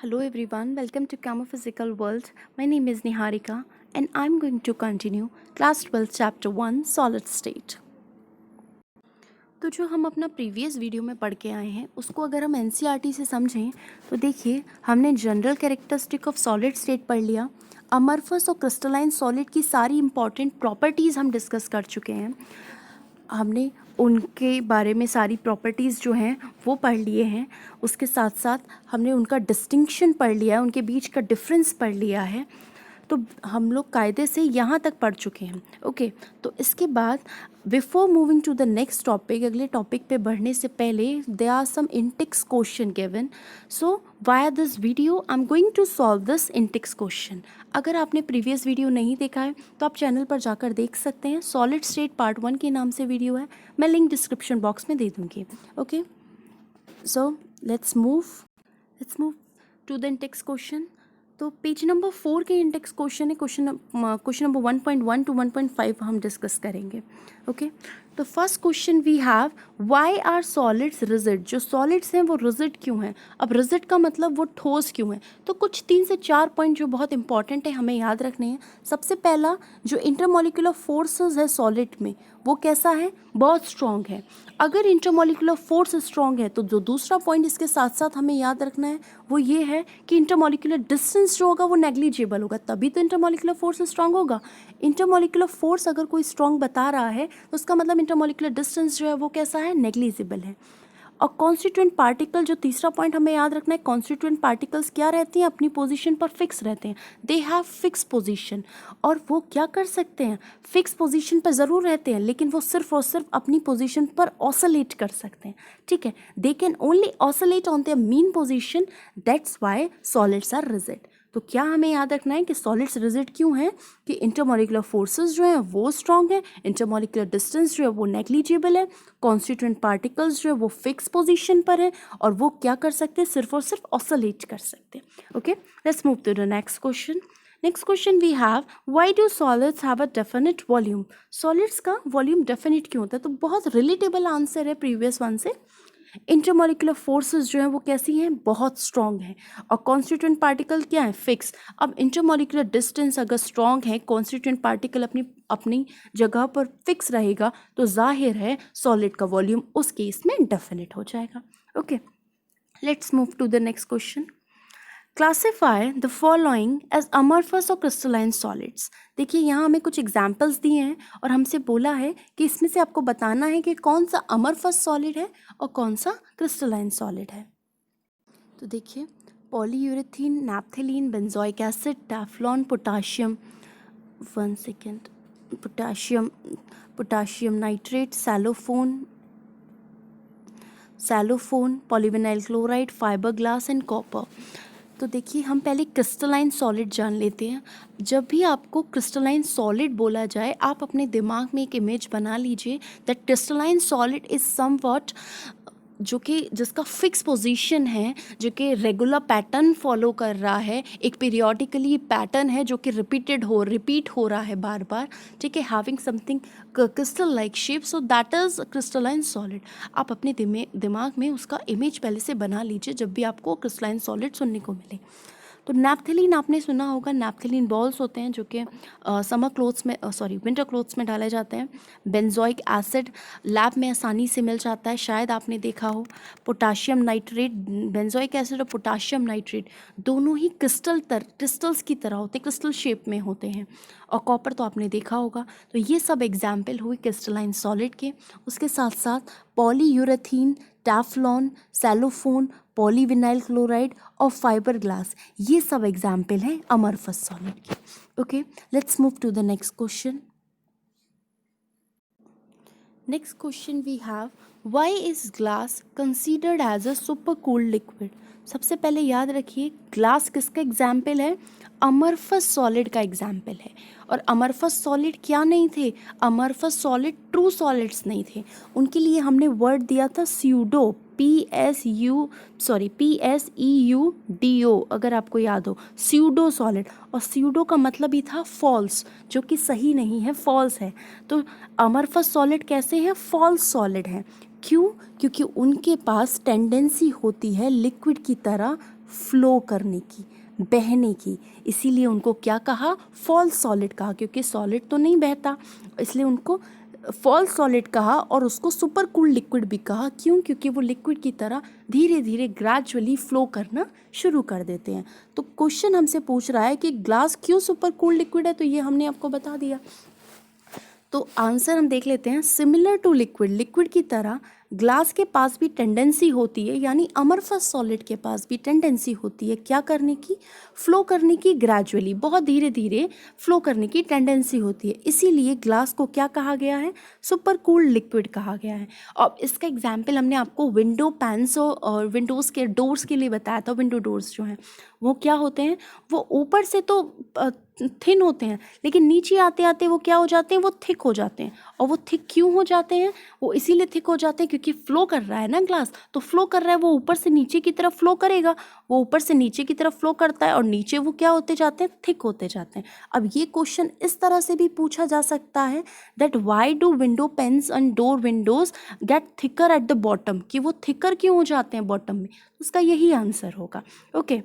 Hello everyone, welcome to Camo Physical World. My name is Niharika and I'm going to continue Class 12 Chapter 1 Solid State. तो जो हम अपना previous video में पढ़ के आए हैं उसको अगर हम एनसीईआरटी से समझें तो देखिए हमने general characteristic of solid state पढ़ लिया। अमरफस और क्रिस्टलाइन सॉलिड की सारी इंपॉर्टेंट प्रॉपर्टीज़ हम डिस्कस कर चुके हैं। हमने उनके बारे में सारी प्रॉपर्टीज़ जो हैं वो पढ़ लिए हैं। उसके साथ साथ हमने उनका डिस्टिंक्शन पढ़ लिया है, उनके बीच का डिफरेंस पढ़ लिया है। तो हम लोग कायदे से यहाँ तक पढ़ चुके हैं। ओके, तो इसके बाद before moving to the next topic, अगले टॉपिक पे बढ़ने से पहले there are some intext question given. So via this video I am going to solve this intext question. अगर आपने प्रीवियस वीडियो नहीं देखा है तो आप चैनल पर जाकर देख सकते हैं। सॉलिड स्टेट पार्ट 1 के नाम से वीडियो है, मैं लिंक डिस्क्रिप्शन बॉक्स में दे दूँगी। Okay, so let's move to the intext question. तो पेज नंबर 4 के इंडेक्स क्वेश्चन है। क्वेश्चन नंबर 1.1 टू 1.5 हम डिस्कस करेंगे। ओके, तो first question we have, why are solids rigid. जो सॉलिड्स हैं वो रिजिड क्यों हैं। अब रिजिड का मतलब वो ठोस क्यों है। तो कुछ 3 से 4 पॉइंट जो बहुत इंपॉर्टेंट है हमें याद रखने हैं। सबसे पहला, जो इंटरमॉलिक्यूलर फोर्सेस है सॉलिड में वो कैसा है, बहुत स्ट्रॉन्ग है। अगर इंटरमॉलिक्यूलर फोर्स स्ट्रॉन्ग है तो जो दूसरा पॉइंट इसके साथ साथ हमें याद रखना है वो ये है कि इंटरमॉलिक्यूलर डिस्टेंस जो होगा वो नेग्लिजिबल होगा, तभी तो इंटरमॉलिक्यूलर फोर्स स्ट्रॉन्ग होगा। इंटरमॉलिक्यूलर फोर्स अगर कोई स्ट्रॉन्ग बता रहा है तो उसका मतलब इंटरमॉलिक्यूलर डिस्टेंस जो है वो कैसा है, नेग्लिजिबल है। और कॉन्स्टिट्यूएंट पार्टिकल, जो तीसरा पॉइंट हमें याद रखना है, कॉन्स्टिट्यूएंट पार्टिकल्स क्या रहती हैं, अपनी पोजीशन पर फिक्स रहते हैं। दे हैव फिक्स पोजीशन, और वो क्या कर सकते हैं, फिक्स पोजीशन पर ज़रूर रहते हैं लेकिन वो सिर्फ और सिर्फ अपनी पोजीशन पर ऑसिलेट कर सकते हैं। ठीक है, they can only oscillate on their mean position, that's why solids are rigid. तो क्या हमें याद रखना है कि सॉलिड्स रिजिड क्यों हैं, कि इंटरमॉलिक्यूलर फोर्सेस जो हैं वो स्ट्रॉन्ग है, इंटरमॉलिक्यूलर डिस्टेंस जो है वो नेग्लिजिबल है, कॉन्स्टिट्यूएंट पार्टिकल्स जो है वो फिक्स पोजीशन पर है, और वो क्या कर सकते हैं, सिर्फ और सिर्फ ऑसिलेट कर सकते हैं। Okay, let's move to the next question. Next question we have, why do solids have a definite volume. Solids का वॉल्यूम डेफिनेट क्यों होता है। तो बहुत रिलेटेबल आंसर है प्रीवियस वन से। इंटरमॉलिक्यूलर फोर्सेस जो हैं वो कैसी हैं, बहुत स्ट्रॉन्ग हैं, और कॉन्स्टिट्यूएंट पार्टिकल क्या है, फिक्स। अब इंटरमॉलिक्यूलर डिस्टेंस अगर स्ट्रॉन्ग है, कॉन्स्टिट्यूएंट पार्टिकल अपनी अपनी जगह पर फिक्स रहेगा, तो जाहिर है सॉलिड का वॉल्यूम उस केस में डेफिनेट हो जाएगा। Okay, let's move to the next question. Classify the following as amorphous और क्रिस्टलाइन सॉलिड्स। देखिए यहाँ हमें कुछ एग्जाम्पल्स दिए हैं और हमसे बोला है कि इसमें से आपको बताना है कि कौन सा अमरफस सॉलिड है और कौन सा क्रिस्टलाइन सॉलिड है। तो देखिए, polyurethane, naphthalene, benzoic acid, Teflon, potassium, potassium nitrate, cellophane, polyvinyl chloride, fibre glass and copper. तो देखिए हम पहले क्रिस्टलाइन सॉलिड जान लेते हैं। जब भी आपको क्रिस्टलाइन सॉलिड बोला जाए आप अपने दिमाग में एक इमेज बना लीजिए that crystalline solid is somewhat, जो कि जिसका फिक्स पोजीशन है, जो कि रेगुलर पैटर्न फॉलो कर रहा है, एक पीरियोडिकली पैटर्न है जो कि रिपीट हो रहा है बार बार। ठीक है, having something crystal like shape, so that is crystalline solid. आप अपने दिमाग में उसका इमेज पहले से बना लीजिए जब भी आपको क्रिस्टलाइन सॉलिड सुनने को मिले। तो नैप्थेलीन आपने सुना होगा, नैप्थेलीन बॉल्स होते हैं जो कि समर क्लोथ्स में विंटर क्लोथ्स में डाले जाते हैं। बेंजोइक एसिड लैब में आसानी से मिल जाता है, शायद आपने देखा हो। पोटाशियम नाइट्रेट, बेंजोइक एसिड और पोटाशियम नाइट्रेट दोनों ही क्रिस्टल्स की तरह होते हैं, क्रिस्टल शेप में होते हैं। और कॉपर तो आपने देखा होगा। तो ये सब एग्जाम्पल हुई क्रिस्टलाइन सॉलिड के। उसके साथ साथ polyurethane, Teflon, cellophane, polyvinyl chloride और फाइबर ग्लास, ये सब एग्जाम्पल हैं अमरफस सॉलिड के। Okay, let's move to the next question. Next question we have, why is glass considered as a super cooled liquid. सबसे पहले याद रखिए ग्लास किसका एग्जाम्पल है, अमरफस सॉलिड का एग्जाम्पल है। और अमरफस सॉलिड क्या नहीं थे, अमरफस सॉलिड ट्रू सॉलिड्स नहीं थे। उनके लिए हमने वर्ड दिया था स्यूडो, PSEUDO, अगर आपको याद हो, स्यूडो सॉलिड। और स्यूडो का मतलब ही था फॉल्स, जो कि सही नहीं है, फॉल्स है। तो अमरफस सॉलिड कैसे हैं, फॉल्स सॉलिड हैं। क्यों, क्योंकि उनके पास टेंडेंसी होती है लिक्विड की तरह फ्लो करने की, बहने की, इसीलिए उनको क्या कहा, फॉल्स सॉलिड कहा, क्योंकि सॉलिड तो नहीं बहता, इसलिए उनको फॉल्स सॉलिड कहा। और उसको सुपर कूल लिक्विड भी कहा, क्यों, क्योंकि वो लिक्विड की तरह धीरे धीरे ग्रेजुअली फ्लो करना शुरू कर देते हैं। तो क्वेश्चन हमसे पूछ रहा है कि ग्लास क्यों सुपर कूल लिक्विड है, तो ये हमने आपको बता दिया। तो आंसर हम देख लेते हैं, सिमिलर टू लिक्विड, लिक्विड की तरह ग्लास के पास भी टेंडेंसी होती है, यानी अमरफस सॉलिड के पास भी टेंडेंसी होती है क्या करने की, फ्लो करने की, ग्रेजुअली, बहुत धीरे धीरे फ्लो करने की टेंडेंसी होती है। इसीलिए ग्लास को क्या कहा गया है, सुपर कूल्ड लिक्विड कहा गया है। और इसका एग्जाम्पल हमने आपको विंडो पैन्स और विंडोज़ के डोर्स के लिए बताया था। विंडो डोर्स जो हैं वो क्या होते हैं, वो ऊपर से तो थिन होते हैं, लेकिन नीचे आते आते वो क्या हो जाते हैं, वो थिक हो जाते हैं। और वो थिक क्यों हो जाते हैं, वो इसीलिए थिक हो जाते हैं क्योंकि फ्लो कर रहा है ना ग्लास, तो फ्लो कर रहा है, वो ऊपर से नीचे की तरफ फ्लो करेगा, वो ऊपर से नीचे की तरफ फ्लो करता है और नीचे वो क्या होते जाते हैं, थिक होते जाते हैं। अब ये क्वेश्चन इस तरह से भी पूछा जा सकता है that why do window panes and door windows get thicker at the bottom, कि वो थिकर क्यों हो जाते हैं बॉटम में, उसका यही आंसर होगा। ओके,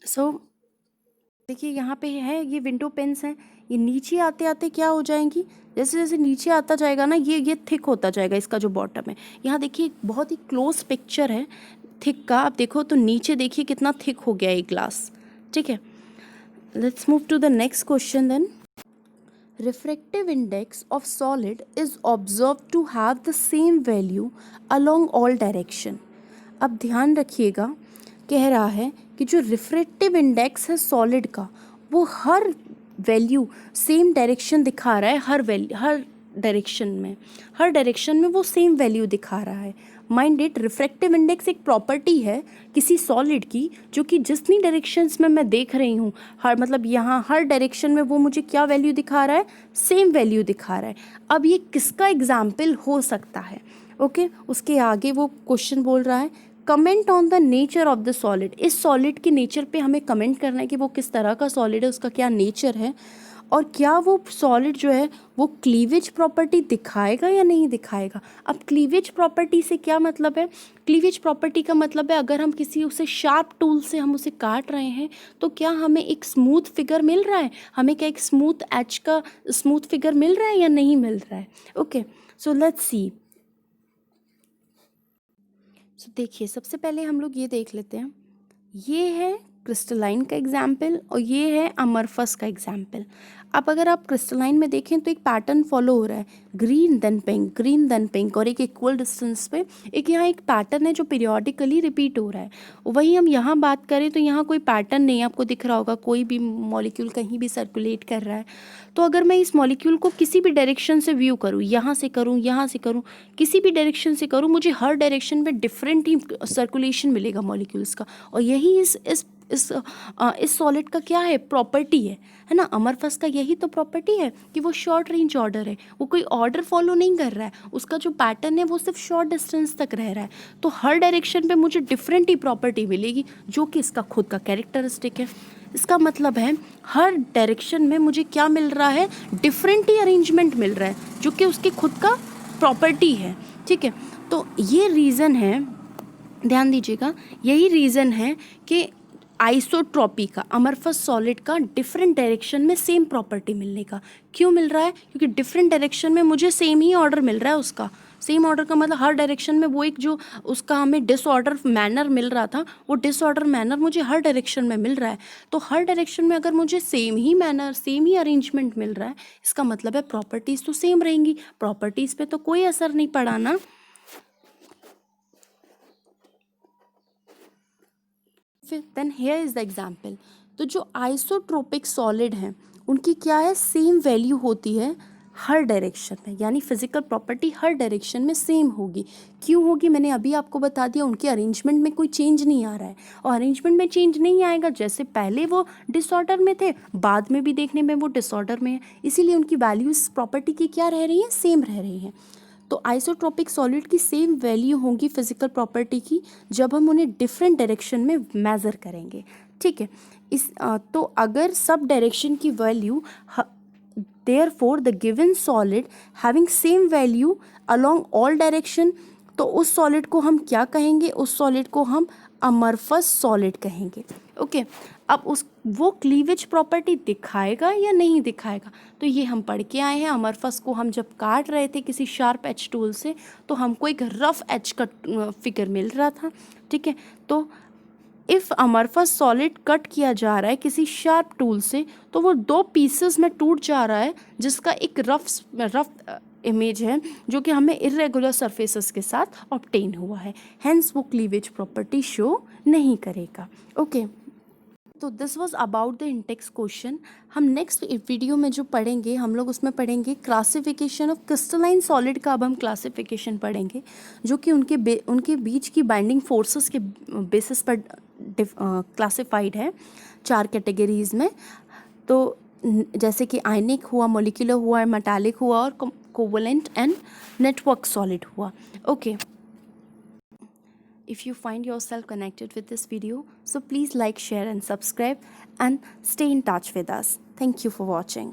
सो देखिए यहाँ पे है, ये विंडो पेन्स हैं, ये नीचे आते आते क्या हो जाएंगी, जैसे जैसे नीचे आता जाएगा ना, ये थिक होता जाएगा, इसका जो बॉटम है। यहाँ देखिए बहुत ही क्लोज पिक्चर है थिक का, आप देखो तो नीचे देखिए कितना थिक हो गया ये ग्लास। ठीक है, let's move to the next question then. Refractive index of solid is observed to have the same value along all direction. अब ध्यान रखिएगा, कह रहा है कि जो रिफ्रैक्टिव इंडेक्स है सॉलिड का, वो हर वैल्यू सेम डायरेक्शन दिखा रहा है, हर डायरेक्शन में वो सेम वैल्यू दिखा रहा है। माइंड इट, रिफ्रैक्टिव इंडेक्स एक प्रॉपर्टी है किसी सॉलिड की, जो कि जितनी डायरेक्शंस में मैं देख रही हूँ, हर मतलब यहाँ हर डायरेक्शन में वो मुझे क्या वैल्यू दिखा रहा है, सेम वैल्यू दिखा रहा है। अब ये किसका एग्जाम्पल हो सकता है, ओके उसके आगे वो क्वेश्चन बोल रहा है, comment on the nature of the solid. इस सॉलिड के नेचर पे हमें कमेंट करना है कि वो किस तरह का सॉलिड है, उसका क्या नेचर है, और क्या वो सॉलिड जो है वो क्लीवेज प्रॉपर्टी दिखाएगा या नहीं दिखाएगा। अब क्लीवेज प्रॉपर्टी से क्या मतलब है, क्लीवेज प्रॉपर्टी का मतलब है अगर हम किसी उसे शार्प टूल से हम उसे काट रहे हैं तो क्या हमें एक स्मूथ फिगर मिल रहा है, हमें क्या एक स्मूथ एज का स्मूथ फिगर मिल रहा है या नहीं मिल रहा है। Okay, so let's see. सो देखिए सबसे पहले हम लोग ये देख लेते हैं, ये है क्रिस्टलाइन का एग्जाम्पल और ये है अमरफस का एग्जाम्पल। अब अगर आप क्रिस्टलाइन में देखें तो एक पैटर्न फॉलो हो रहा है, green then pink, green then pink, और एक इक्वल डिस्टेंस पे एक यहाँ एक पैटर्न है जो पीरियोडिकली रिपीट हो रहा है। वहीं हम यहाँ बात करें तो यहाँ कोई पैटर्न नहीं, आपको दिख रहा होगा कोई भी मॉलिक्यूल कहीं भी सर्कुलेट कर रहा है। तो अगर मैं इस मॉलिक्यूल को किसी भी डायरेक्शन से व्यू करूँ, यहाँ से करूँ, यहाँ से करूँ, किसी भी डायरेक्शन से करूँ, मुझे हर डायरेक्शन में डिफरेंट ही सर्कुलेशन मिलेगा मॉलिक्यूल्स का। और यही इस सॉलिड का क्या है, प्रॉपर्टी है ना। अमरफस का यही तो प्रॉपर्टी है कि वो शॉर्ट रेंज ऑर्डर है, वो कोई ऑर्डर फॉलो नहीं कर रहा है, उसका जो पैटर्न है वो सिर्फ शॉर्ट डिस्टेंस तक रह रहा है। तो हर डायरेक्शन पे मुझे डिफरेंट ही प्रॉपर्टी मिलेगी जो कि इसका खुद का कैरेक्टरिस्टिक है। इसका मतलब है हर डायरेक्शन में मुझे क्या मिल रहा है, डिफरेंट ही अरेंजमेंट मिल रहा है जो कि उसकी खुद का प्रॉपर्टी है। ठीक है, तो ये रीज़न है, ध्यान दीजिएगा, यही रीज़न है कि आइसोट्रॉपी का, अमरफस सॉलिड का डिफरेंट डायरेक्शन में सेम प्रॉपर्टी मिलने का। क्यों मिल रहा है, क्योंकि डिफरेंट डायरेक्शन में मुझे सेम ही ऑर्डर मिल रहा है। उसका सेम ऑर्डर का मतलब हर डायरेक्शन में वो एक जो उसका हमें डिसऑर्डर मैनर मिल रहा था, वो डिसऑर्डर मैनर मुझे हर डायरेक्शन में मिल रहा है। तो हर डायरेक्शन में अगर मुझे सेम ही मैनर, सेम ही अरेंजमेंट मिल रहा है, इसका मतलब है प्रॉपर्टीज़ तो सेम रहेंगी, प्रॉपर्टीज़ पे तो कोई असर नहीं पड़ा ना। फिर then here is the example. तो जो आइसोट्रोपिक सॉलिड हैं उनकी क्या है, सेम वैल्यू होती है हर डायरेक्शन में, यानी फिजिकल प्रॉपर्टी हर डायरेक्शन में सेम होगी। क्यों होगी, मैंने अभी आपको बता दिया, उनके अरेंजमेंट में कोई चेंज नहीं आ रहा है। और अरेंजमेंट में चेंज नहीं आएगा, जैसे पहले वो डिसऑर्डर में थे, बाद में भी देखने में वो डिसऑर्डर में है, इसीलिए उनकी वैल्यूज प्रॉपर्टी की क्या रह रही है, सेम रह रही हैं। तो आइसोट्रोपिक सॉलिड की सेम वैल्यू होगी फिजिकल प्रॉपर्टी की जब हम उन्हें डिफरेंट डायरेक्शन में मेज़र करेंगे। ठीक है, तो अगर सब डायरेक्शन की value, therefore the given solid having same value along all direction, तो उस सॉलिड को हम क्या कहेंगे, उस सॉलिड को हम अमरफस सॉलिड कहेंगे। ओके, अब उस वो क्लीवेज प्रॉपर्टी दिखाएगा या नहीं दिखाएगा, तो ये हम पढ़ के आए हैं। अमरफस को हम जब काट रहे थे किसी शार्प एज टूल से, तो हमको एक रफ एज का फिगर मिल रहा था, ठीक है। तो इफ़ अमरफस सॉलिड कट किया जा रहा है किसी शार्प टूल से, तो वो 2 पीसेस में टूट जा रहा है, जिसका एक रफ इमेज है जो कि हमें इरेगुलर सरफेसेस के साथ ऑब्टेन हुआ है। हेंस वो क्लीवेज प्रॉपर्टी शो नहीं करेगा। ओके, तो this was about the intext question. हम नेक्स्ट वीडियो में जो पढ़ेंगे, हम लोग उसमें पढ़ेंगे क्लासिफिकेशन ऑफ क्रिस्टलाइन सॉलिड का। अब हम क्लासिफिकेशन पढ़ेंगे जो कि उनके बीच की बाइंडिंग फोर्सेस के बेसिस पर क्लासिफाइड है 4 कैटेगरीज में। तो जैसे कि आयनिक हुआ, मोलिकुलर हुआ, मेटालिक हुआ और कोवलेंट एंड नेटवर्क सॉलिड हुआ। Okay, if you find yourself connected with this video, so please like, share and subscribe and stay in touch with us. Thank you for watching.